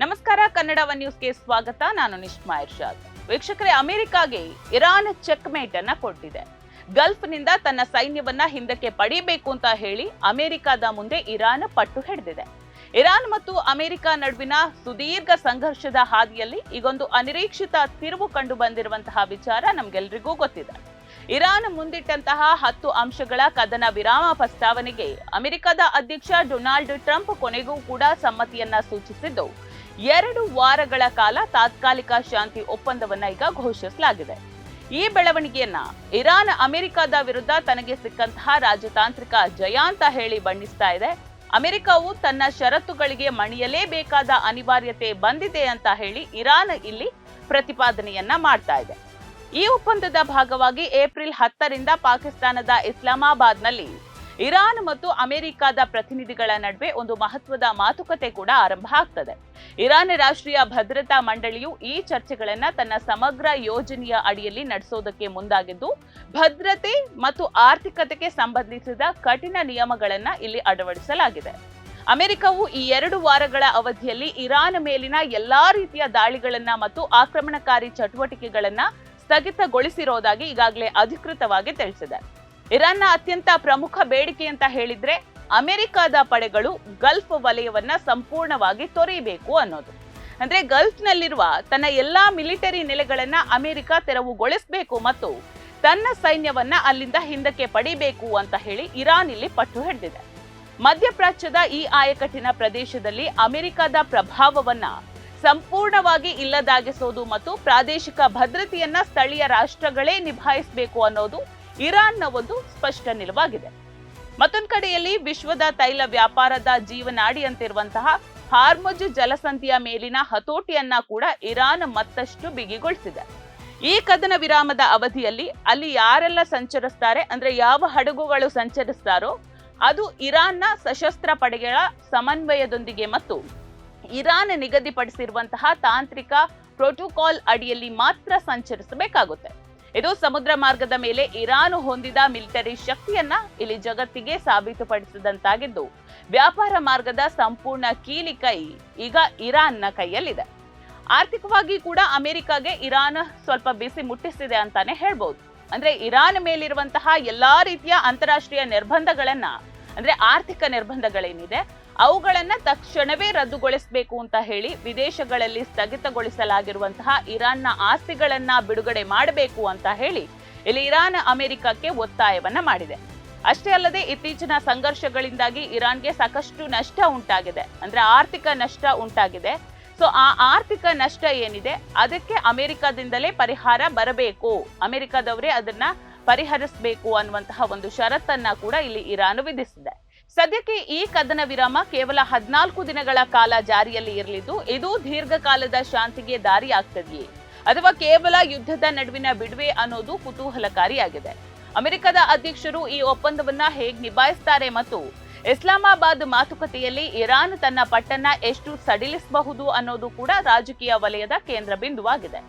ನಮಸ್ಕಾರ, ಕನ್ನಡ ಒನ್ ನ್ಯೂಸ್ಗೆ ಸ್ವಾಗತ. ನಾನು ನಿಶ್ಮಾ ಇರ್ಷಾದ್. ವೀಕ್ಷಕರೇ, ಅಮೆರಿಕಾಗೆ ಇರಾನ್ ಚೆಕ್ ಮೇಟ್ ಅನ್ನ ಕೊಟ್ಟಿದೆ. ಗಲ್ಫ್ನಿಂದ ತನ್ನ ಸೈನ್ಯವನ್ನ ಹಿಂದಕ್ಕೆ ಪಡಿಬೇಕು ಅಂತ ಹೇಳಿ ಅಮೆರಿಕಾದ ಮುಂದೆ ಇರಾನ್ ಪಟ್ಟು ಹಿಡಿದಿದೆ. ಇರಾನ್ ಮತ್ತು ಅಮೆರಿಕ ನಡುವಿನ ಸುದೀರ್ಘ ಸಂಘರ್ಷದ ಹಾದಿಯಲ್ಲಿ ಈಗೊಂದು ಅನಿರೀಕ್ಷಿತ ತಿರುವು ಕಂಡು ಬಂದಿರುವಂತಹ ವಿಚಾರ ನಮ್ಗೆಲ್ರಿಗೂ ಗೊತ್ತಿದೆ. ಇರಾನ್ ಮುಂದಿಟ್ಟಂತಹ 10 ಅಂಶಗಳ ಕದನ ವಿರಾಮ ಪ್ರಸ್ತಾವನೆಗೆ ಅಮೆರಿಕದ ಅಧ್ಯಕ್ಷ ಡೊನಾಲ್ಡ್ ಟ್ರಂಪ್ ಕೊನೆಗೂ ಕೂಡ ಸಮ್ಮತಿಯನ್ನ ಸೂಚಿಸಿದ್ದು 2 ವಾರಗಳ ಕಾಲ ತಾತ್ಕಾಲಿಕ ಶಾಂತಿ ಒಪ್ಪಂದವನ್ನ ಈಗ ಘೋಷಿಸಲಾಗಿದೆ. ಈ ಬೆಳವಣಿಗೆಯನ್ನ ಇರಾನ್ ಅಮೆರಿಕದ ವಿರುದ್ಧ ತನಗೆ ಸಿಕ್ಕಂತಹ ರಾಜತಾಂತ್ರಿಕ ಜಯ ಅಂತ ಹೇಳಿ ಬಣ್ಣಿಸ್ತಾ ಇದೆ. ಅಮೆರಿಕವು ತನ್ನ ಷರತ್ತುಗಳಿಗೆ ಮಣಿಯಲೇಬೇಕಾದ ಅನಿವಾರ್ಯತೆ ಬಂದಿದೆ ಅಂತ ಹೇಳಿ ಇರಾನ್ ಇಲ್ಲಿ ಪ್ರತಿಪಾದನೆಯನ್ನ ಮಾಡ್ತಾ ಇದೆ. ಈ ಒಪ್ಪಂದದ ಭಾಗವಾಗಿ ಏಪ್ರಿಲ್ 10ರಿಂದ ಪಾಕಿಸ್ತಾನದ ಇಸ್ಲಾಮಾಬಾದ್ನಲ್ಲಿ ಇರಾನ್ ಮತ್ತು ಅಮೆರಿಕದ ಪ್ರತಿನಿಧಿಗಳ ನಡುವೆ ಒಂದು ಮಹತ್ವದ ಮಾತುಕತೆ ಕೂಡ ಆರಂಭ ಆಗ್ತದೆ. ಇರಾನ್ ರಾಷ್ಟ್ರೀಯ ಭದ್ರತಾ ಮಂಡಳಿಯು ಈ ಚರ್ಚೆಗಳನ್ನ ತನ್ನ ಸಮಗ್ರ ಯೋಜನೆಯ ಅಡಿಯಲ್ಲಿ ನಡೆಸೋದಕ್ಕೆ ಮುಂದಾಗಿದ್ದು, ಭದ್ರತೆ ಮತ್ತು ಆರ್ಥಿಕತೆಗೆ ಸಂಬಂಧಿಸಿದ ಕಠಿಣ ನಿಯಮಗಳನ್ನ ಇಲ್ಲಿ ಅಳವಡಿಸಲಾಗಿದೆ. ಅಮೆರಿಕವು ಈ 2 ವಾರಗಳ ಅವಧಿಯಲ್ಲಿ ಇರಾನ್ ಮೇಲಿನ ಎಲ್ಲಾ ರೀತಿಯ ದಾಳಿಗಳನ್ನ ಮತ್ತು ಆಕ್ರಮಣಕಾರಿ ಚಟುವಟಿಕೆಗಳನ್ನ ಸ್ಥಗಿತಗೊಳಿಸಿರೋದಾಗಿ ಈಗಾಗಲೇ ಅಧಿಕೃತವಾಗಿ ತಿಳಿಸಿದೆ. ಇರಾನ್ನ ಅತ್ಯಂತ ಪ್ರಮುಖ ಬೇಡಿಕೆ ಅಂತ ಹೇಳಿದ್ರೆ ಅಮೆರಿಕದ ಪಡೆಗಳು ಗಲ್ಫ್ ವಲಯವನ್ನ ಸಂಪೂರ್ಣವಾಗಿ ತೊರೆಯಬೇಕು ಅನ್ನೋದು. ಅಂದ್ರೆ ಗಲ್ಫ್ನಲ್ಲಿರುವ ತನ್ನ ಎಲ್ಲಾ ಮಿಲಿಟರಿ ನೆಲೆಗಳನ್ನ ಅಮೆರಿಕ ತೆರವುಗೊಳಿಸಬೇಕು ಮತ್ತು ತನ್ನ ಸೈನ್ಯವನ್ನ ಅಲ್ಲಿಂದ ಹಿಂದಕ್ಕೆ ಪಡಿಬೇಕು ಅಂತ ಹೇಳಿ ಇರಾನ್ ಇಲ್ಲಿ ಪಟ್ಟು ಹಿಡಿದಿದೆ. ಮಧ್ಯಪ್ರಾಚ್ಯದ ಈ ಆಯಕಟ್ಟಿನ ಪ್ರದೇಶದಲ್ಲಿ ಅಮೆರಿಕದ ಪ್ರಭಾವವನ್ನ ಸಂಪೂರ್ಣವಾಗಿ ಇಲ್ಲದಾಗಿಸೋದು ಮತ್ತು ಪ್ರಾದೇಶಿಕ ಭದ್ರತೆಯನ್ನ ಸ್ಥಳೀಯ ರಾಷ್ಟ್ರಗಳೇ ನಿಭಾಯಿಸಬೇಕು ಅನ್ನೋದು ಇರಾನ್ನ ಒಂದು ಸ್ಪಷ್ಟ ನಿಲುವಾಗಿದೆ. ಮತ್ತೊಂದು ಕಡೆಯಲ್ಲಿ ವಿಶ್ವದ ತೈಲ ವ್ಯಾಪಾರದ ಜೀವನಾಡಿ ಅಂತಿರುವಂತಹ ಹಾರ್ಮುಜ್ ಜಲಸಂಧಿಯ ಮೇಲಿನ ಹತೋಟಿಯನ್ನ ಕೂಡ ಇರಾನ್ ಮತ್ತಷ್ಟು ಬಿಗಿಗೊಳಿಸಿದೆ. ಈ ಕದನ ವಿರಾಮದ ಅವಧಿಯಲ್ಲಿ ಅಲ್ಲಿ ಯಾರೆಲ್ಲ ಸಂಚರಿಸ್ತಾರೆ, ಅಂದ್ರೆ ಯಾವ ಹಡಗುಗಳು ಸಂಚರಿಸ್ತಾರೋ ಅದು ಇರಾನ್ನ ಸಶಸ್ತ್ರ ಪಡೆಗಳ ಸಮನ್ವಯದೊಂದಿಗೆ ಮತ್ತು ಇರಾನ್ ನಿಗದಿಪಡಿಸಿರುವಂತಹ ತಾಂತ್ರಿಕ ಪ್ರೋಟೋಕಾಲ್ ಅಡಿಯಲ್ಲಿ ಮಾತ್ರ ಸಂಚರಿಸಬೇಕಾಗುತ್ತೆ. ಇದು ಸಮುದ್ರ ಮಾರ್ಗದ ಮೇಲೆ ಇರಾನ್ ಹೊಂದಿದ ಮಿಲಿಟರಿ ಶಕ್ತಿಯನ್ನ ಇಲ್ಲಿ ಜಗತ್ತಿಗೆ ಸಾಬೀತುಪಡಿಸಿದಂತಾಗಿದ್ದು, ವ್ಯಾಪಾರ ಮಾರ್ಗದ ಸಂಪೂರ್ಣ ಕೀಲಿ ಕೈ ಈಗ ಇರಾನ್ನ ಕೈಯಲ್ಲಿದೆ. ಆರ್ಥಿಕವಾಗಿ ಕೂಡ ಅಮೆರಿಕಾಗೆ ಇರಾನ್ ಸ್ವಲ್ಪ ಬಿಸಿ ಮುಟ್ಟಿಸಿದೆ ಅಂತಾನೆ ಹೇಳ್ಬಹುದು. ಅಂದ್ರೆ ಇರಾನ್ ಮೇಲಿರುವಂತಹ ಎಲ್ಲಾ ರೀತಿಯ ಅಂತಾರಾಷ್ಟ್ರೀಯ ನಿರ್ಬಂಧಗಳನ್ನ, ಅಂದ್ರೆ ಆರ್ಥಿಕ ನಿರ್ಬಂಧಗಳೇನಿದೆ ಅವುಗಳನ್ನ ತಕ್ಷಣವೇ ರದ್ದುಗೊಳಿಸಬೇಕು ಅಂತ ಹೇಳಿ ವಿದೇಶಗಳಲ್ಲಿ ಸ್ಥಗಿತಗೊಳಿಸಲಾಗಿರುವಂತಹ ಇರಾನ್ನ ಆಸ್ತಿಗಳನ್ನ ಬಿಡುಗಡೆ ಮಾಡಬೇಕು ಅಂತ ಹೇಳಿ ಇಲ್ಲಿ ಇರಾನ್ ಅಮೆರಿಕಕ್ಕೆ ಒತ್ತಾಯವನ್ನ ಮಾಡಿದೆ. ಅಷ್ಟೇ ಅಲ್ಲದೆ ಇತ್ತೀಚಿನ ಸಂಘರ್ಷಗಳಿಂದಾಗಿ ಇರಾನ್ಗೆ ಸಾಕಷ್ಟು ನಷ್ಟ ಉಂಟಾಗಿದೆ, ಅಂದ್ರೆ ಆರ್ಥಿಕ ನಷ್ಟ ಉಂಟಾಗಿದೆ. ಸೊ ಆ ಆರ್ಥಿಕ ನಷ್ಟ ಏನಿದೆ ಅದಕ್ಕೆ ಅಮೆರಿಕದಿಂದಲೇ ಪರಿಹಾರ ಬರಬೇಕು, ಅಮೆರಿಕದವರೇ ಅದನ್ನ ಪರಿಹರಿಸಬೇಕು ಅನ್ನುವಂತಹ ಒಂದು ಷರತ್ತನ್ನ ಕೂಡ ಇಲ್ಲಿ ಇರಾನ್ ವಿಧಿಸಿದೆ. ಸದ್ಯಕ್ಕೆ ಈ ಕದನ ವಿರಾಮ ಕೇವಲ 14 ದಿನಗಳ ಕಾಲ ಜಾರಿಯಲ್ಲಿ ಇರಲಿದ್ದು, ಇದು ದೀರ್ಘಕಾಲದ ಶಾಂತಿಗೆ ದಾರಿ ಆಗ್ತದೆಯೇ ಅಥವಾ ಕೇವಲ ಯುದ್ಧದ ನಡುವಿನ ಬಿಡುವೆ ಅನ್ನೋದು ಕುತೂಹಲಕಾರಿಯಾಗಿದೆ. ಅಮೆರಿಕದ ಅಧ್ಯಕ್ಷರು ಈ ಒಪ್ಪಂದವನ್ನ ಹೇಗೆ ನಿಭಾಯಿಸ್ತಾರೆ ಮತ್ತು ಇಸ್ಲಾಮಾಬಾದ್ ಮಾತುಕತೆಯಲ್ಲಿ ಇರಾನ್ ತನ್ನ ಪಟ್ಟನ್ನ ಎಷ್ಟು ಸಡಿಲಿಸಬಹುದು ಅನ್ನೋದು ಕೂಡ ರಾಜಕೀಯ ವಲಯದ ಕೇಂದ್ರ ಬಿಂದುವಾಗಿದೆ.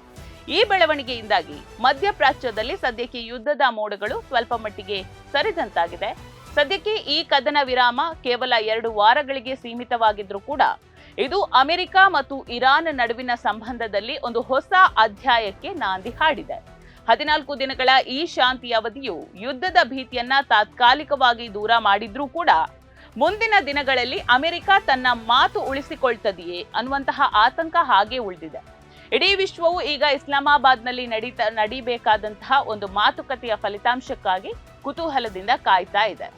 ಈ ಬೆಳವಣಿಗೆಯಿಂದಾಗಿ ಮಧ್ಯಪ್ರಾಚ್ಯದಲ್ಲಿ ಸದ್ಯಕ್ಕೆ ಯುದ್ಧದ ಮೋಡಗಳು ಸ್ವಲ್ಪ ಮಟ್ಟಿಗೆ ಸರಿದಂತಾಗಿದೆ. ಸದ್ಯಕ್ಕೆ ಈ ಕದನ ವಿರಾಮ ಕೇವಲ 2 ವಾರಗಳಿಗೆ ಸೀಮಿತವಾಗಿದ್ರೂ ಕೂಡ ಇದು ಅಮೆರಿಕ ಮತ್ತು ಇರಾನ್ ನಡುವಿನ ಸಂಬಂಧದಲ್ಲಿ ಒಂದು ಹೊಸ ಅಧ್ಯಾಯಕ್ಕೆ ನಾಂದಿ ಹಾಡಿದೆ. 14 ದಿನಗಳ ಈ ಶಾಂತಿ ಅವಧಿಯು ಯುದ್ಧದ ಭೀತಿಯನ್ನ ತಾತ್ಕಾಲಿಕವಾಗಿ ದೂರ ಮಾಡಿದ್ರೂ ಕೂಡ ಮುಂದಿನ ದಿನಗಳಲ್ಲಿ ಅಮೆರಿಕ ತನ್ನ ಮಾತು ಉಳಿಸಿಕೊಳ್ತದೆಯೇ ಅನ್ನುವಂತಹ ಆತಂಕ ಹಾಗೆ ಉಳಿದಿದೆ. ಇಡೀ ವಿಶ್ವವು ಈಗ ಇಸ್ಲಾಮಾಬಾದ್ನಲ್ಲಿ ನಡೀಬೇಕಾದಂತಹ ಒಂದು ಮಾತುಕತೆಯ ಫಲಿತಾಂಶಕ್ಕಾಗಿ ಕುತೂಹಲದಿಂದ ಕಾಯ್ತಾ ಇದೆ.